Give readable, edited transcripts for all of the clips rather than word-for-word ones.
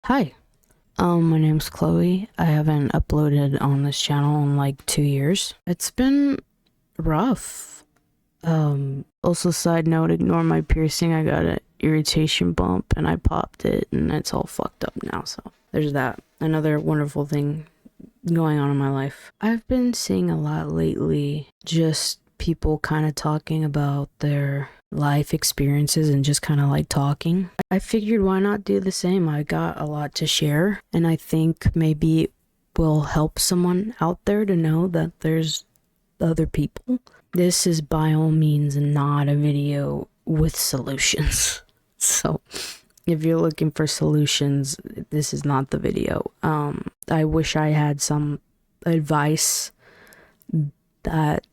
Hi, my name's Chloe. I haven't uploaded on this channel in like 2 years. It's been rough. Also side note, ignore my piercing. I got an irritation bump and I popped it and it's all fucked up now, so there's that. Another wonderful thing going on in my life. I've been seeing a lot lately, just people kind of talking about their life experiences and just kind of like talking. I figured why not do the same? I got a lot to share and I think maybe it will help someone out there to know that there's other people. This is by all means not a video with solutions. So if you're looking for solutions, this is not the video. I wish I had some advice that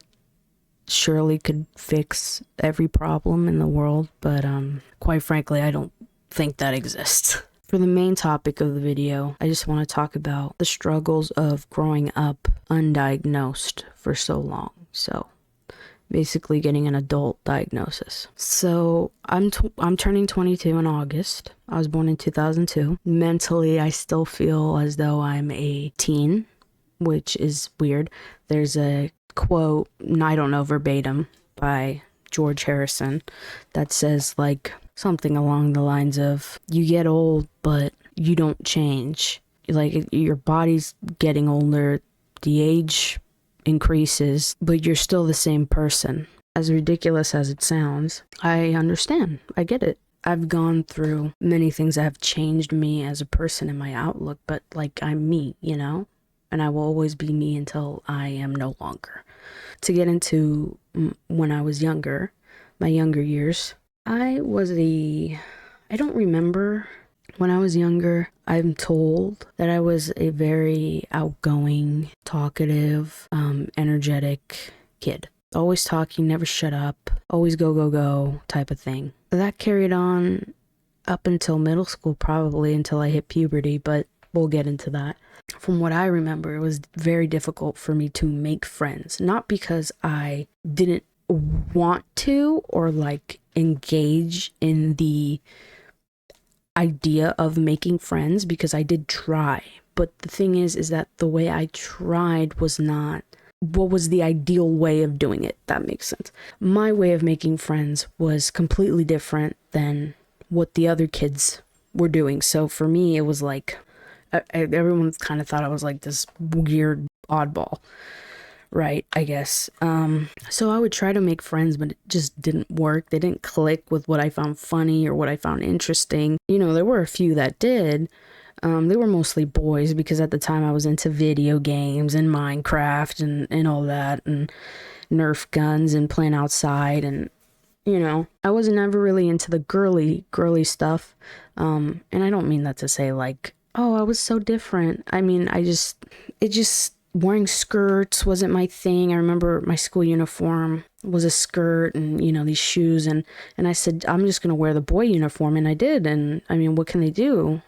surely could fix every problem in the world, but quite frankly, I don't think that exists. For the main topic of the video, I just want to talk about the struggles of growing up undiagnosed for so long. So basically getting an adult diagnosis. So I'm turning 22 in August. I was born in 2002. Mentally, I still feel as though I'm a teen, which is weird. There's a quote, I don't know verbatim, by George Harrison that says like something along the lines of, you get old, but you don't change. Like your body's getting older, the age increases, but you're still the same person. As ridiculous as it sounds, I understand. I get it. I've gone through many things that have changed me as a person and my outlook, but like I'm me, you know? And I will always be me until I am no longer. To get into when I was younger, my younger years, I don't remember. When I was younger, I'm told that I was a very outgoing, talkative, energetic kid. Always talking, never shut up, always go, go, go type of thing. That carried on up until middle school, probably until I hit puberty, but we'll get into that. From what I remember, it was very difficult for me to make friends. Not because I didn't want to or like engage in the idea of making friends, because I did try. But the thing is that the way I tried was not what was the ideal way of doing it. That makes sense. My way of making friends was completely different than what the other kids were doing. So for me, it was like everyone kind of thought I was like this weird oddball, right? I guess. So I would try to make friends, but it just didn't work. They didn't click with what I found funny or what I found interesting. You know, there were a few that did. They were mostly boys because at the time I was into video games and Minecraft and all that, and Nerf guns and playing outside, and you know, I was never really into the girly stuff. And I don't mean that to say like, oh, I was so different. I mean, wearing skirts wasn't my thing. I remember my school uniform was a skirt and, you know, these shoes. And I said, I'm just going to wear the boy uniform. And I did. And I mean, what can they do?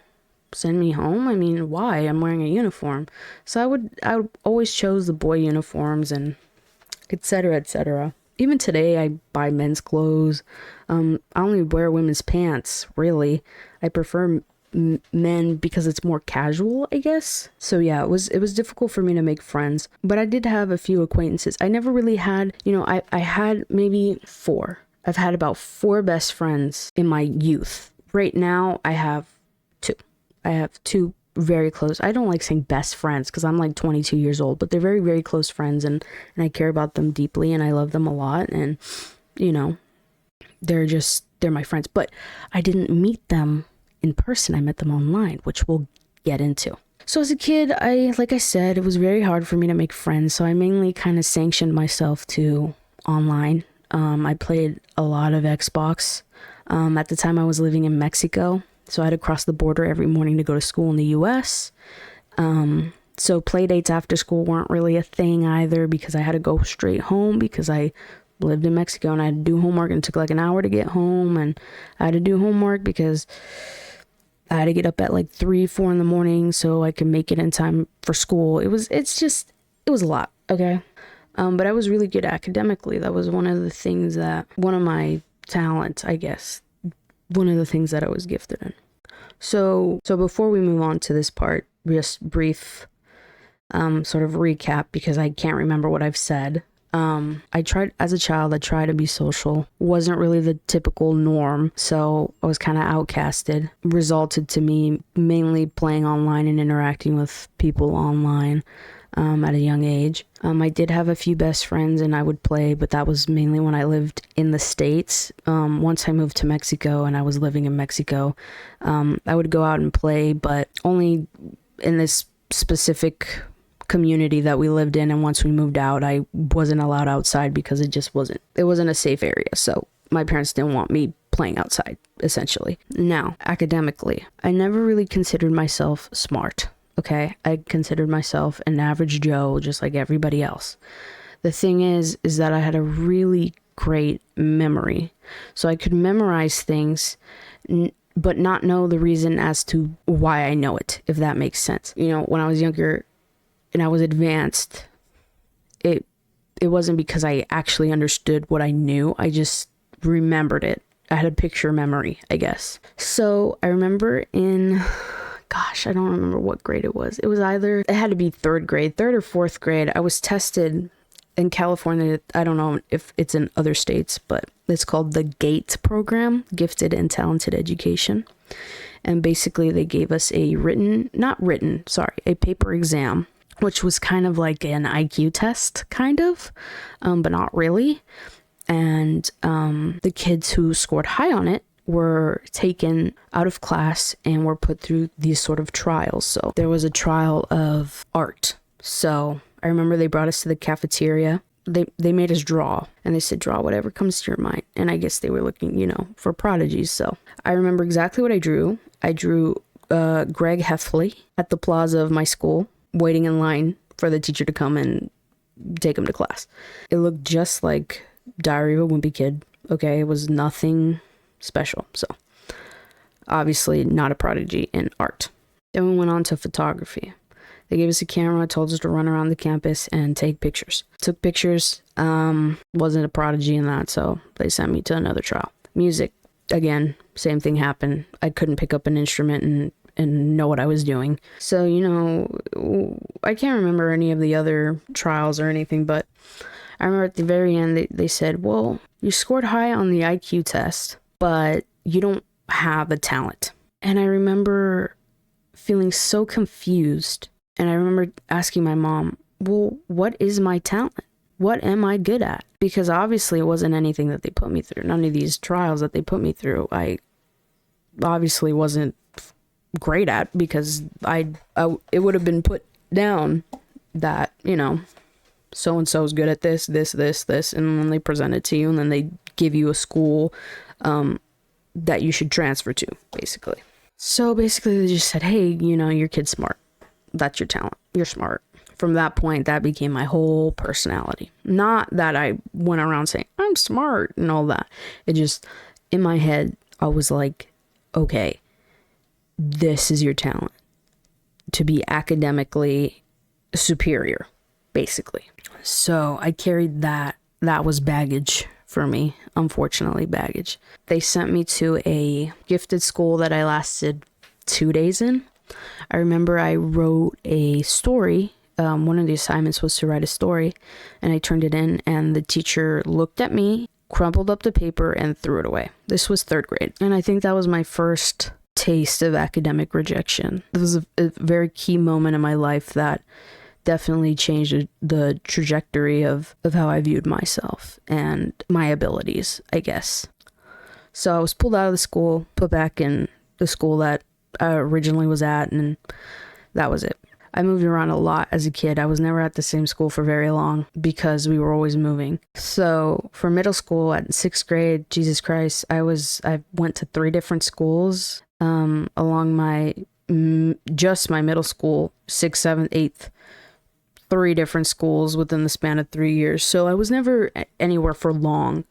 Send me home? I mean, why? I'm wearing a uniform. So I would always chose the boy uniforms and etc., etc. Even today, I buy men's clothes. I only wear women's pants, really. I prefer men because it's more casual, I guess. So yeah, it was difficult for me to make friends, but I did have a few acquaintances. I never really had, you know, I had maybe 4. I've had about 4 best friends in my youth. Right now, I have 2. I have 2 very close. I don't like saying best friends because I'm like 22 years old, but they're very, very close friends, and I care about them deeply and I love them a lot, and you know, they're my friends. But I didn't meet them in person. I met them online, which we'll get into. So as a kid, like I said, it was very hard for me to make friends, so I mainly kind of sanctioned myself to online. I played a lot of Xbox. At the time I was living in Mexico, so I had to cross the border every morning to go to school in the US. So play dates after school weren't really a thing either, because I had to go straight home because I lived in Mexico and I had to do homework, and it took like an hour to get home, and I had to do homework because I had to get up at like 3-4 in the morning so I could make it in time for school. It was a lot, okay? But I was really good academically. That was one of my talents, I guess. One of the things that I was gifted in. So before we move on to this part, just brief sort of recap because I can't remember what I've said. I tried as a child, I tried to be social. Wasn't really the typical norm, so I was kind of outcasted. Resulted to me mainly playing online and interacting with people online at a young age. I did have a few best friends and I would play, but that was mainly when I lived in the States. Once I moved to Mexico and I was living in Mexico, I would go out and play, but only in this specific community that we lived in. And once we moved out, I wasn't allowed outside because it wasn't a safe area. So my parents didn't want me playing outside, essentially. Now, academically, I never really considered myself smart. Okay, I considered myself an average Joe, just like everybody else. The thing is that I had a really great memory. So I could memorize things, but not know the reason as to why I know it, if that makes sense. You know, when I was younger and I was advanced, it wasn't because I actually understood what I knew. I just remembered it. I had a picture memory, I guess. So I remember I don't remember what grade it was. It had to be third or fourth grade. I was tested in California. I don't know if it's in other states, but it's called the GATE program, Gifted and Talented Education. And basically they gave us a paper exam, which was kind of like an IQ test, kind of, but not really. And the kids who scored high on it were taken out of class and were put through these sort of trials. So there was a trial of art. So I remember they brought us to the cafeteria. They made us draw, and they said, draw whatever comes to your mind. And I guess they were looking, for prodigies. So I remember exactly what I drew. I drew Greg Heffley at the plaza of my school, waiting in line for the teacher to come and take him to class. It looked just like Diary of a Wimpy Kid. Okay, it was nothing special. So obviously not a prodigy in art. Then we went on to photography. They gave us a camera, told us to run around the campus and take pictures. Took pictures, wasn't a prodigy in that, so they sent me to another trial. Music, again, same thing happened. I couldn't pick up an instrument and know what I was doing. So, I can't remember any of the other trials or anything, but I remember at the very end, they said, well, you scored high on the IQ test, but you don't have a talent. And I remember feeling so confused. And I remember asking my mom, well, what is my talent? What am I good at? Because obviously it wasn't anything that they put me through. None of these trials that they put me through, I obviously wasn't great at, because it would have been put down that, so-and-so is good at this, and then they present it to you, and then they give you a school that you should transfer to, basically. So basically they just said, hey, your kid's smart. That's your talent. You're smart. From that point, that became my whole personality. Not that I went around saying, I'm smart and all that. It just, in my head, I was like, okay, this is your talent. To be academically superior, basically. So I carried that. That was baggage for me, unfortunately, baggage. They sent me to a gifted school that I lasted 2 days in. I remember I wrote a story. One of the assignments was to write a story, and I turned it in, and the teacher looked at me, crumpled up the paper, and threw it away. This was third grade, and I think that was my first taste of academic rejection. It was a very key moment in my life that definitely changed the trajectory of how I viewed myself and my abilities, I guess. So I was pulled out of the school, put back in the school that I originally was at, and that was it. I moved around a lot as a kid. I was never at the same school for very long because we were always moving. So for middle school at 6th grade, Jesus Christ, I went to 3 different schools along my middle school, 6th, 7th, 8th, 3 different schools within the span of 3 years. So I was never anywhere for long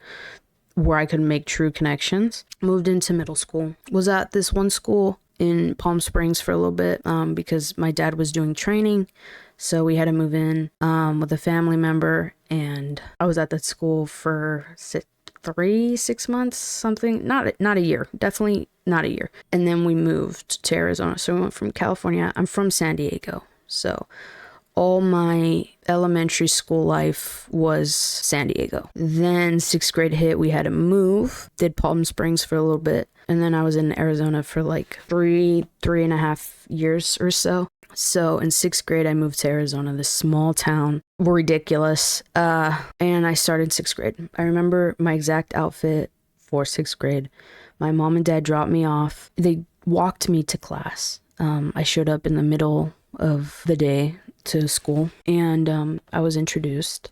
where I could make true connections. Moved into middle school. Was at this one school in Palm Springs for a little bit because my dad was doing training. So we had to move in with a family member. And I was at that school for 6 months, something. Not a year. Definitely not a year. And then we moved to Arizona. So we went from California. I'm from San Diego. So all my elementary school life was San Diego. Then 6th grade hit, we had to move, did Palm Springs for a little bit. And then I was in Arizona for like three and a half years or so. So in 6th grade, I moved to Arizona, this small town, ridiculous. And I started 6th grade. I remember my exact outfit for 6th grade. My mom and dad dropped me off. They walked me to class. I showed up in the middle of the day to school, and I was introduced.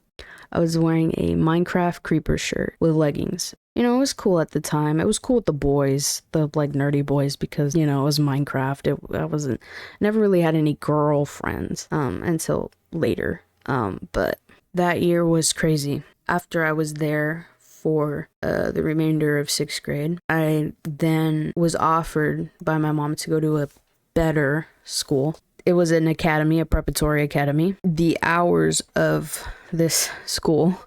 I was wearing a Minecraft creeper shirt with leggings. You know, it was cool at the time. It was cool with the boys, the like nerdy boys, because, you know, it was Minecraft. Never really had any girlfriends until later. But that year was crazy. After I was there for the remainder of 6th grade, I then was offered by my mom to go to a better school. It was an academy, a preparatory academy. The hours of this school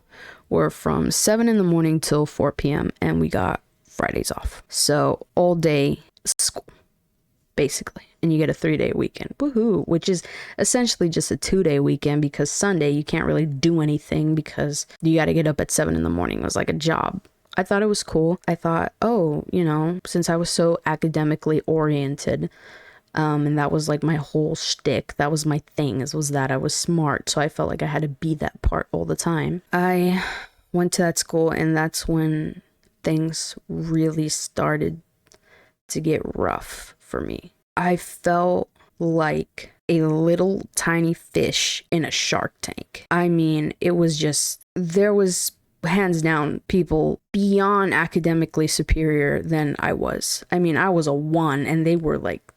were from 7 in the morning till 4 p.m. and we got Fridays off. So all day school, basically. And you get a 3-day weekend. Woohoo! Which is essentially just a 2-day weekend, because Sunday you can't really do anything because you got to get up at 7 in the morning. It was like a job. I thought it was cool. I thought, oh, you know, since I was so academically oriented, and that was like my whole shtick. That was my thing, was that I was smart. So I felt like I had to be that part all the time. I went to that school, and that's when things really started to get rough for me. I felt like a little tiny fish in a shark tank. I mean, it was just, there was hands down people beyond academically superior than I was. I mean, I was a 1 and they were like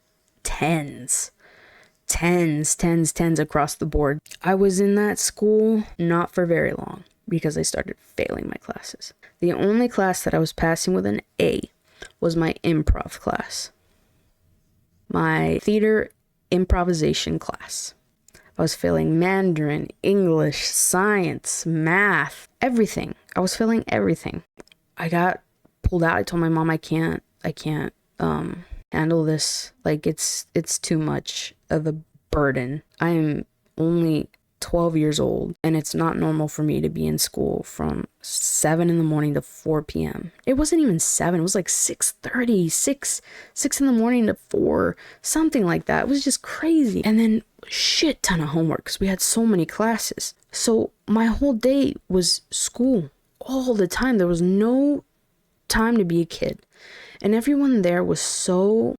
tens across the board. I was in that school not for very long because I started failing my classes. The only class that I was passing with an A was my improv class, my theater improvisation class. I was failing Mandarin, English, science, math, everything. I was failing everything. I got pulled out. I told my mom I can't handle this. Like, it's too much of a burden. I am only 12 years old, and it's not normal for me to be in school from 7 in the morning to 4 p.m. It wasn't even 7. It was like 6:30, 6 in the morning to 4, something like that. It was just crazy. And then shit ton of homework because we had so many classes. So my whole day was school all the time. There was no time to be a kid. And everyone there was so,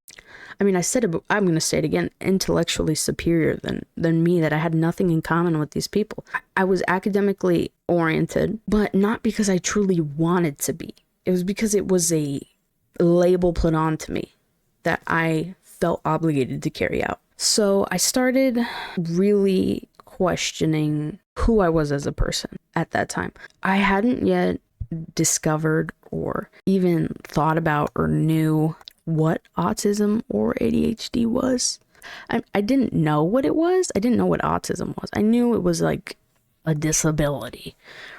I mean, I said it, but I'm going to say it again, intellectually superior than me, that I had nothing in common with these people. I was academically oriented, but not because I truly wanted to be. It was because it was a label put onto me that I felt obligated to carry out. So I started really questioning who I was as a person at that time. I hadn't yet discovered or even thought about or knew what autism or ADHD was. I didn't know what it was. I didn't know what autism was. I knew it was like a disability,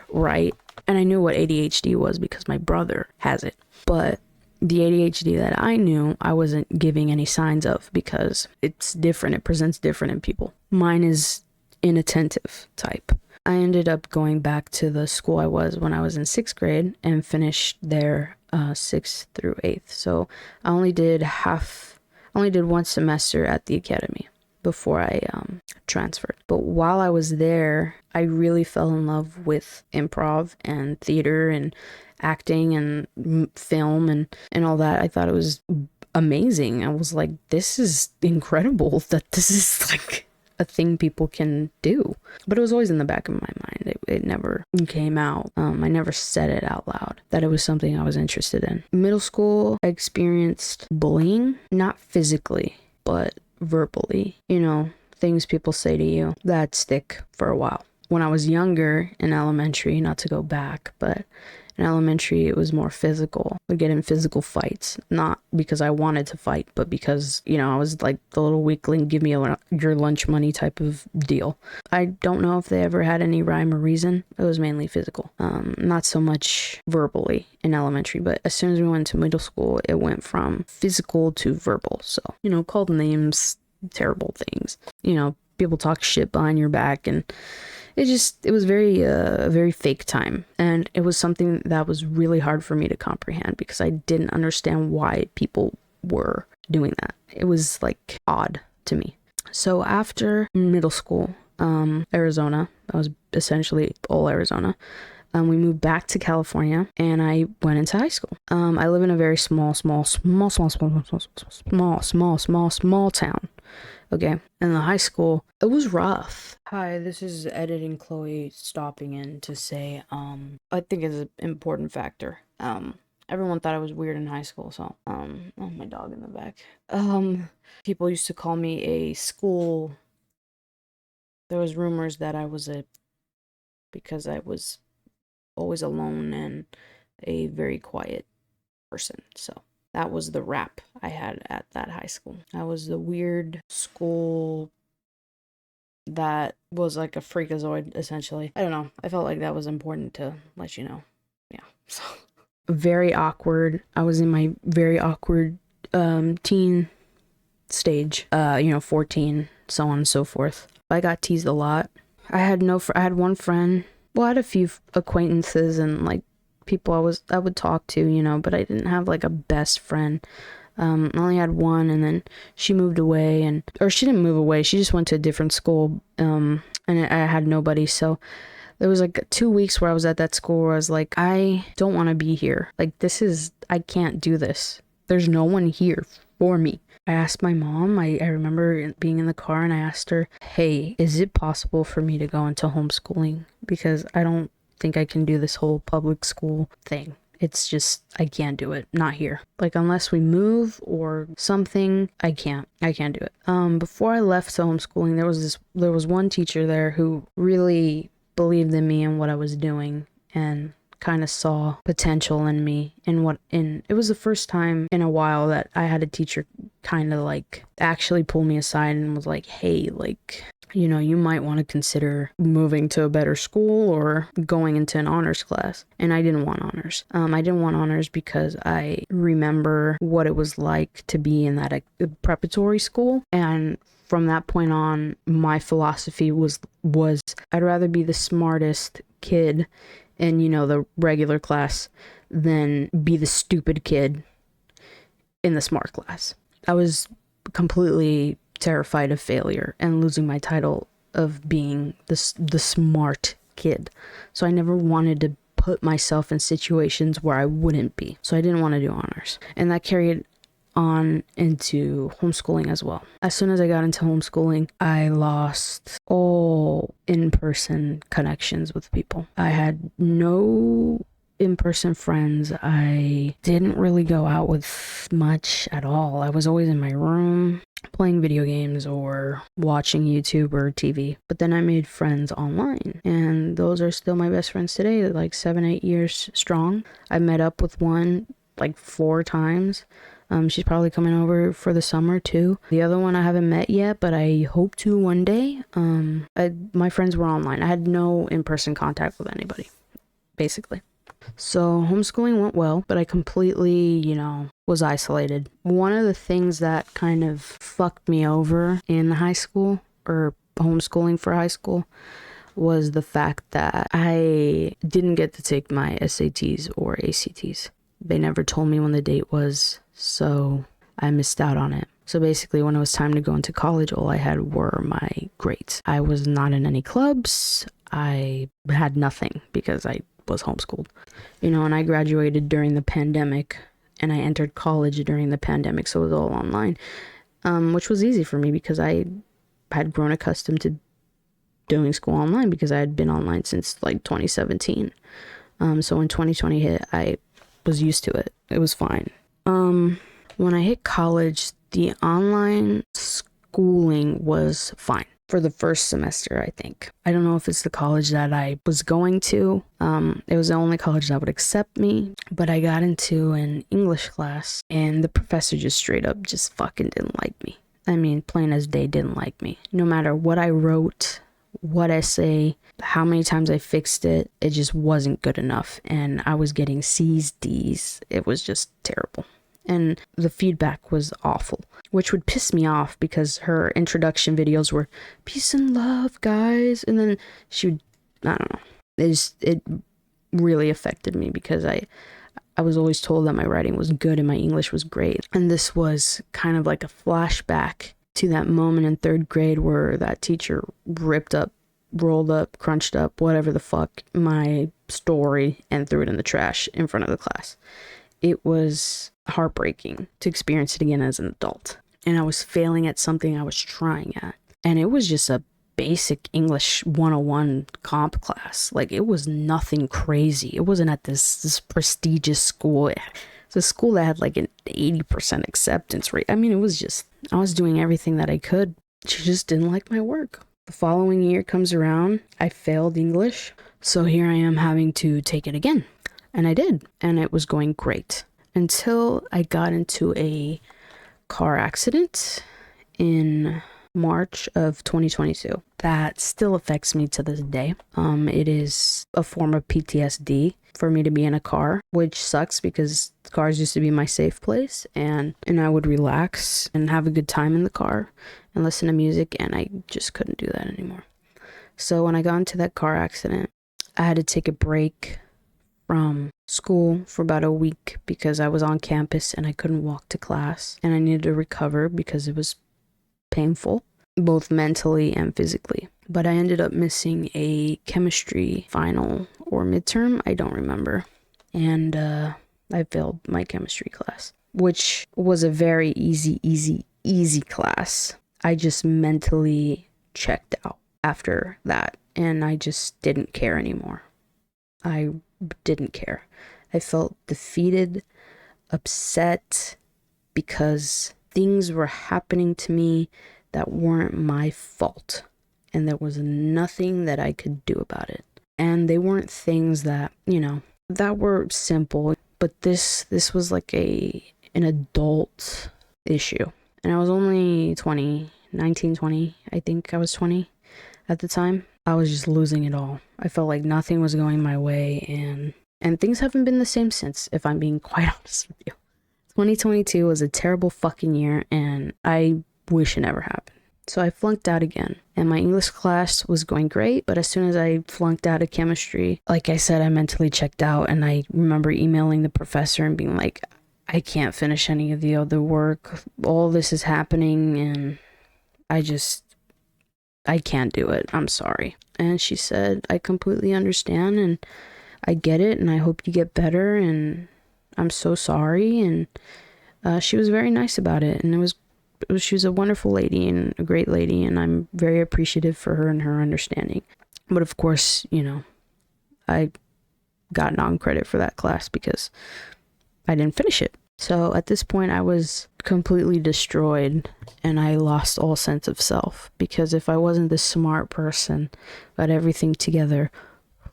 right? And I knew what ADHD was because my brother has it. But the ADHD that I knew, I wasn't giving any signs of because it's different. It presents different in people. Mine is inattentive type. I ended up going back to the school I was when I was in 6th grade and finished there 6th through 8th. So I only did 1 semester at the academy before I transferred. But while I was there, I really fell in love with improv and theater and acting and film and all that. I thought it was amazing. I was like, this is incredible that this is like a thing people can do. But it was always in the back of my mind. It never came out. I never said it out loud that it was something I was interested in. Middle school, I experienced bullying, not physically, but verbally. You know, things people say to you that stick for a while. When I was younger in elementary, not to go back, but In elementary, it was more physical. We'd get in physical fights, not because I wanted to fight, but because, I was like the little weakling, give me your lunch money type of deal. I don't know if they ever had any rhyme or reason. It was mainly physical. Not so much verbally in elementary, but as soon as we went to middle school, it went from physical to verbal. So, called names, terrible things. People talk shit behind your back, and it was very a very fake time, and it was something that was really hard for me to comprehend because I didn't understand why people were doing that. It was like odd to me. So after middle school, Arizona, that was essentially all Arizona. We moved back to California, and I went into high school. I live in a very small town. Okay, in the high school, it was rough. Hi, this is editing Chloe stopping in to say, I think it's an important factor. Everyone thought I was weird in high school, so, oh, my dog in the back. People used to call me a school. There was rumors that I was because I was always alone and a very quiet person, so. That was the rap I had at that high school. I was the weird school that was like a freakazoid, essentially. I don't know. I felt like that was important to let you know. Yeah. So very awkward. I was in my very awkward teen stage. 14, so on and so forth. I got teased a lot. I had one friend. Well, I had a few acquaintances and like people I would talk to, but I didn't have like a best friend. I only had one, and then she moved away, or she didn't move away, she just went to a different school, and I had nobody. So there was like 2 weeks where I was at that school where I was like, I don't want to be here. Like, I can't do this. There's no one here for me. I asked my mom, I remember being in the car, and I asked her, hey, is it possible for me to go into homeschooling? Because I don't think I can do this whole public school thing. It's just, I can't do it. Not here. Like, unless we move or something, I can't do it. Before I left to homeschooling, there was one teacher there who really believed in me and what I was doing, and kind of saw potential in me, and it was the first time in a while that I had a teacher kind of like actually pull me aside and was like, hey, like, you might want to consider moving to a better school or going into an honors class. And I didn't want honors. I didn't want honors because I remember what it was like to be in that preparatory school. And from that point on, my philosophy was I'd rather be the smartest kid in, the regular class than be the stupid kid in the smart class. I was completely terrified of failure and losing my title of being the smart kid. So I never wanted to put myself in situations where I wouldn't be. So I didn't want to do honors. And that carried on into homeschooling as well. As soon as I got into homeschooling, I lost all in-person connections with people. I had no in-person friends. I didn't really go out with much at all. I was always in my room playing video games or watching YouTube or TV. But then I made friends online, and those are still my best friends today, like 7-8 years strong. I met up with one like 4 times. She's probably coming over for the summer too. The other one I haven't met yet, but I hope to one day. My friends were online. I had no in-person contact with anybody, basically. So homeschooling went well, but I completely, was isolated. One of the things that kind of fucked me over in high school, or homeschooling for high school, was the fact that I didn't get to take my SATs or ACTs. They never told me when the date was, so I missed out on it. So basically, when it was time to go into college, all I had were my grades. I was not in any clubs. I had nothing because I was homeschooled. And I graduated during the pandemic, and I entered college during the pandemic, so it was all online, which was easy for me because I had grown accustomed to doing school online because I had been online since like 2017. So when 2020 hit, I was used to it. It was fine. When I hit college, the online schooling was fine. for the first semester, I think. I don't know if it's the college that I was going to. It was the only college that would accept me, but I got into an English class and the professor just straight up just fucking didn't like me. I mean, plain as day, didn't like me. No matter what I wrote, what essay, how many times I fixed it, it just wasn't good enough. And I was getting C's, D's. It was just terrible. And the feedback was awful, which would piss me off because her introduction videos were peace and love, guys. And then she would, I don't know. It really affected me because I was always told that my writing was good and my English was great. And this was kind of like a flashback to that moment in 3rd grade where that teacher ripped up, rolled up, crunched up, whatever the fuck, my story and threw it in the trash in front of the class. It was heartbreaking to experience it again as an adult. And I was failing at something I was trying at. And it was just a basic English 101 comp class. Like, it was nothing crazy. It wasn't at this prestigious school. It's a school that had like an 80% acceptance rate. I mean, it was just, I was doing everything that I could. She just didn't like my work. The following year comes around, I failed English. So here I am having to take it again. And I did. And it was going great. Until I got into a car accident in March of 2022. That still affects me to this day. It is a form of PTSD for me to be in a car, which sucks because cars used to be my safe place, and I would relax and have a good time in the car and listen to music, and I just couldn't do that anymore. So when I got into that car accident, I had to take a break from school for about a week because I was on campus and I couldn't walk to class, and I needed to recover because it was painful, both mentally and physically. But I ended up missing a chemistry final or midterm, I don't remember. And I failed my chemistry class, which was a very easy class. I just mentally checked out after that, and I just didn't care anymore. I didn't care. I felt defeated, upset, because things were happening to me that weren't my fault, and there was nothing that I could do about it. And they weren't things that, that were simple, but this was like an adult issue. And I was only 19, 20, I think I was 20 at the time. I was just losing it all. I felt like nothing was going my way, and things haven't been the same since, if I'm being quite honest with you. 2022 was a terrible fucking year, and I wish it never happened. So I flunked out again, and my English class was going great, but as soon as I flunked out of chemistry, like I said, I mentally checked out, and I remember emailing the professor and being like, I can't finish any of the other work. All this is happening, and I can't do it. I'm sorry. And she said, I completely understand, and I get it, and I hope you get better, and I'm so sorry. And she was very nice about it, and she was a wonderful lady and a great lady, and I'm very appreciative for her and her understanding. But of course, I got non-credit for that class because I didn't finish it. So at this point, I was completely destroyed, and I lost all sense of self, because if I wasn't this smart person who had everything together,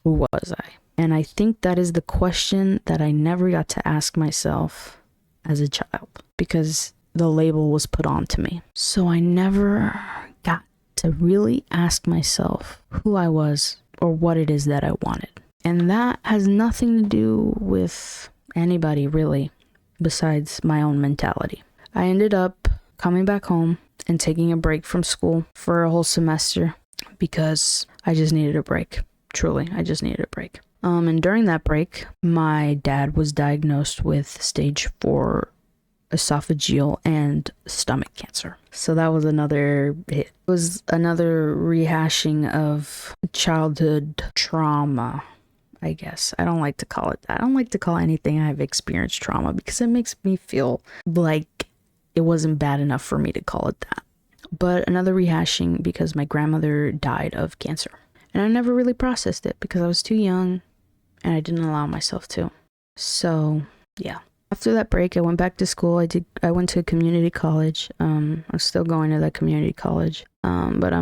who was I? And I think that is the question that I never got to ask myself as a child, because the label was put onto me. So I never got to really ask myself who I was or what it is that I wanted. And that has nothing to do with anybody really, besides my own mentality. I ended up coming back home and taking a break from school for a whole semester because I just needed a break. Truly, I just needed a break. And during that break, my dad was diagnosed with stage 4 esophageal and stomach cancer. So that was another hit. It was another rehashing of childhood trauma, I guess. I don't like to call it that. I don't like to call anything I've experienced trauma because it makes me feel like it wasn't bad enough for me to call it that. But another rehashing because my grandmother died of cancer. And I never really processed it because I was too young and I didn't allow myself to. So, yeah. After that break, I went back to school. I went to a community college. I'm still going to that community college. but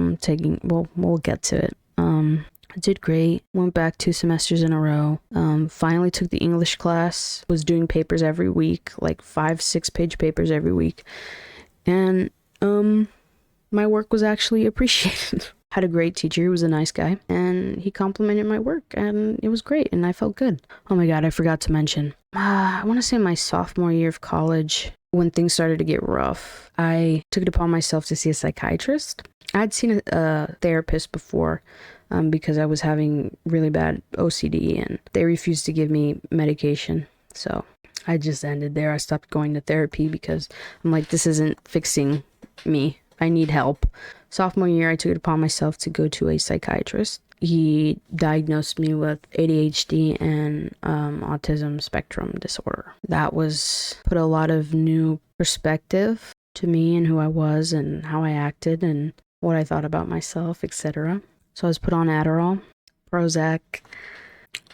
we'll get to it. I did great. Went back 2 semesters in a row. Finally took the English class. Was doing papers every week, like 5-6 page papers every week. And my work was actually appreciated. Had a great teacher. He was a nice guy, and he complimented my work, and it was great, and I felt good. Oh my god, I forgot to mention. I want to say my sophomore year of college, when things started to get rough, I took it upon myself to see a psychiatrist. I'd seen a therapist before, because I was having really bad OCD, and they refused to give me medication. So I just ended there. I stopped going to therapy because I'm like, this isn't fixing me. I need help. Sophomore year, I took it upon myself to go to a psychiatrist. He diagnosed me with ADHD and autism spectrum disorder. That put a lot of new perspective to me and who I was and how I acted and what I thought about myself, etc. So I was put on Adderall, Prozac,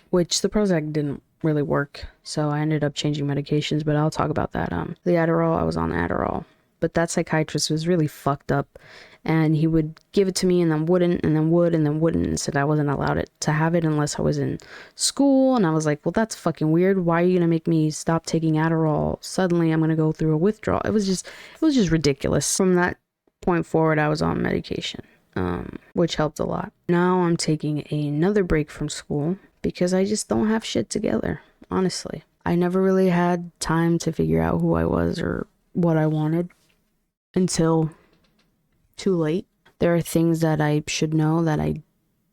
which the Prozac didn't really work. So I ended up changing medications, but I'll talk about that. The Adderall, I was on Adderall. But that psychiatrist was really fucked up, and he would give it to me and then wouldn't, and then would, and then wouldn't, and said I wasn't allowed to have it unless I was in school. And I was like, well, that's fucking weird. Why are you gonna make me stop taking Adderall? Suddenly I'm gonna go through a withdrawal. It was just ridiculous. From that point forward, I was on medication, which helped a lot. Now I'm taking another break from school because I just don't have shit together, honestly. I never really had time to figure out who I was or what I wanted until too late. There are things that I should know that I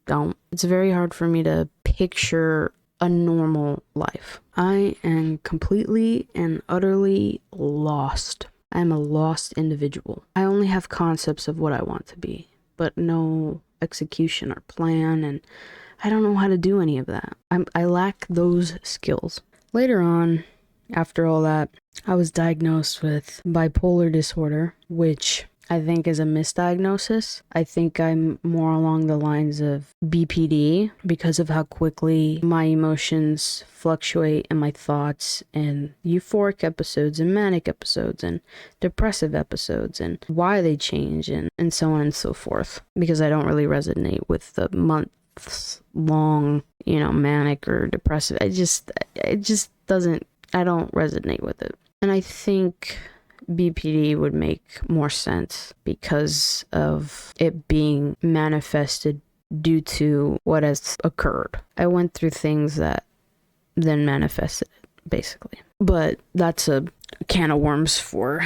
don't. It's very hard for me to picture a normal life. I am completely and utterly lost. I am a lost individual. I only have concepts of what I want to be, but no execution or plan, and I don't know how to do any of that. I lack those skills. Later on, after all that, I was diagnosed with bipolar disorder, which I think is a misdiagnosis. I think I'm more along the lines of BPD because of how quickly my emotions fluctuate and my thoughts, and euphoric episodes and manic episodes and depressive episodes and why they change and so on and so forth. Because I don't really resonate with the months long, manic or depressive. It just doesn't, I don't resonate with it. And I think BPD would make more sense because of it being manifested due to what has occurred. I went through things that then manifested it, basically. But that's a can of worms for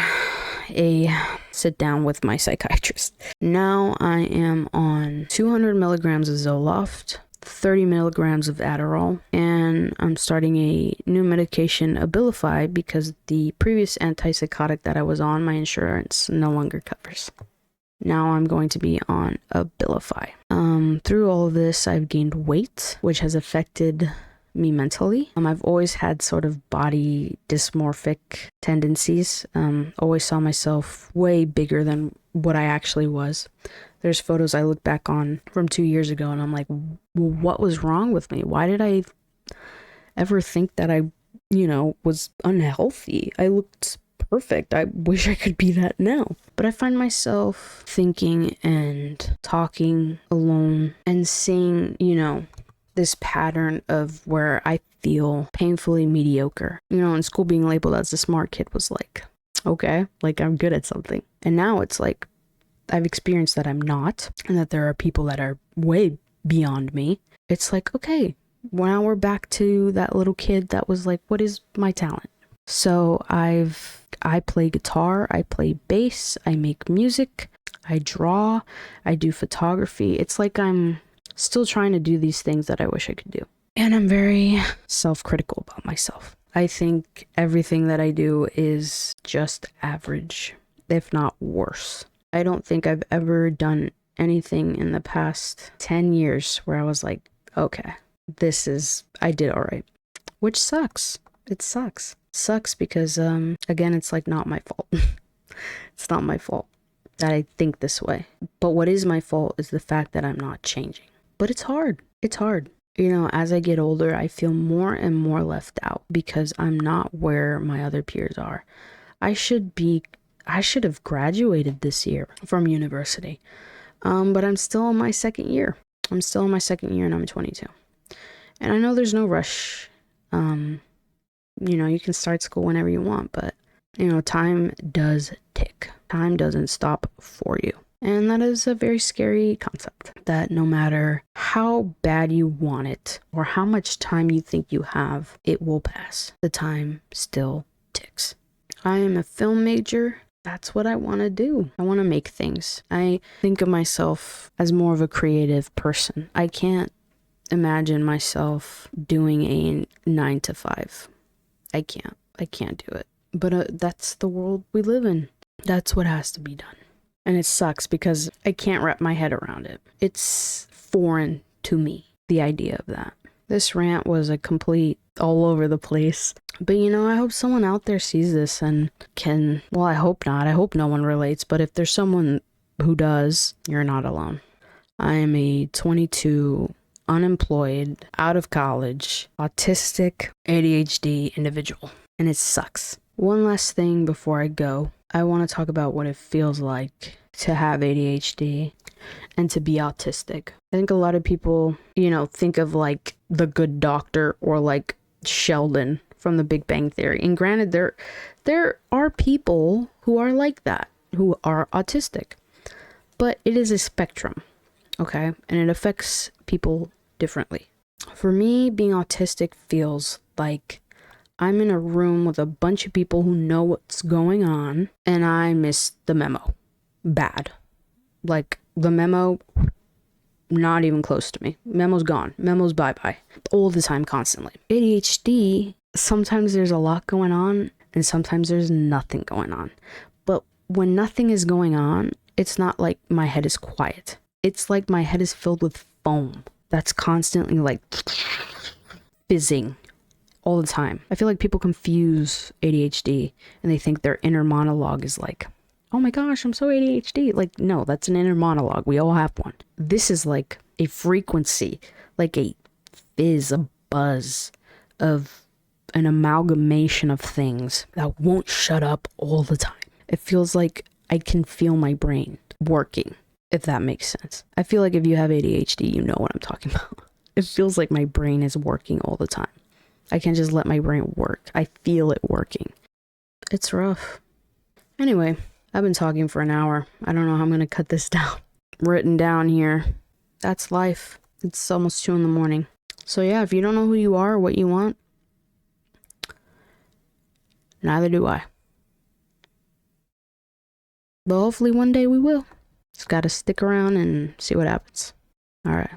a sit down with my psychiatrist. Now I am on 200 milligrams of Zoloft, 30 milligrams of Adderall, and I'm starting a new medication, Abilify, because the previous antipsychotic that I was on, my insurance no longer covers. Now I'm going to be on Abilify. Through all of this, I've gained weight, which has affected me mentally. I've always had sort of body dysmorphic tendencies. Always saw myself way bigger than what I actually was. There's photos I look back on from 2 years ago and I'm like, well, what was wrong with me? Why did I ever think that I, was unhealthy? I looked perfect. I wish I could be that now. But I find myself thinking and talking alone and seeing, this pattern of where I feel painfully mediocre. In school, being labeled as a smart kid was like, okay, like I'm good at something. And now it's like, I've experienced that I'm not, and that there are people that are way beyond me. It's like, okay, now we're back to that little kid that was like, what is my talent? So I play guitar, I play bass, I make music, I draw, I do photography. It's like I'm still trying to do these things that I wish I could do. And I'm very self-critical about myself. I think everything that I do is just average, if not worse. I don't think I've ever done anything in the past 10 years where I was like, okay, I did all right. Which sucks. It sucks. Sucks because, again, it's like not my fault. It's not my fault that I think this way. But what is my fault is the fact that I'm not changing. But it's hard. It's hard. As I get older, I feel more and more left out because I'm not where my other peers are. I should have graduated this year from university. But I'm still in my second year. And I'm 22. And I know there's no rush. You can start school whenever you want, but time does tick. Time doesn't stop for you. And that is a very scary concept, that no matter how bad you want it or how much time you think you have, it will pass. The time still ticks. I am a film major. That's what I want to do. I want to make things. I think of myself as more of a creative person. I can't imagine myself doing a 9 to 5. I can't do it. But that's the world we live in. That's what has to be done. And it sucks because I can't wrap my head around it. It's foreign to me, the idea of that. This rant was a complete all over the place. But I hope someone out there sees this and can, well, I hope not. I hope no one relates. But if there's someone who does, you're not alone. I am a 22, unemployed, out of college, autistic, ADHD individual. And it sucks. One last thing before I go. I want to talk about what it feels like to have ADHD and to be autistic. I think a lot of people, think of like the Good Doctor or like Sheldon from The Big Bang Theory. And granted, there are people who are like that, who are autistic. But it is a spectrum, okay? And it affects people differently. For me, being autistic feels like I'm in a room with a bunch of people who know what's going on, and I miss the memo. Bad. Like, the memo, not even close to me. Memo's gone. Memo's bye-bye. All the time, constantly. ADHD, sometimes there's a lot going on, and sometimes there's nothing going on. But when nothing is going on, it's not like my head is quiet. It's like my head is filled with foam that's constantly, like, fizzing. All the time. I feel like people confuse ADHD and they think their inner monologue is like, oh my gosh, I'm so ADHD. Like, no, that's an inner monologue. We all have one. This is like a frequency, like a fizz, a buzz of an amalgamation of things that won't shut up all the time. It feels like I can feel my brain working, if that makes sense. I feel like if you have ADHD, you know what I'm talking about. It feels like my brain is working all the time. I can't just let my brain work. I feel it working. It's rough. Anyway, I've been talking for an hour. I don't know how I'm going to cut this down. Written down here. That's life. It's almost 2 a.m. So yeah, if you don't know who you are or what you want, neither do I. But hopefully one day we will. Just gotta stick around and see what happens. All right.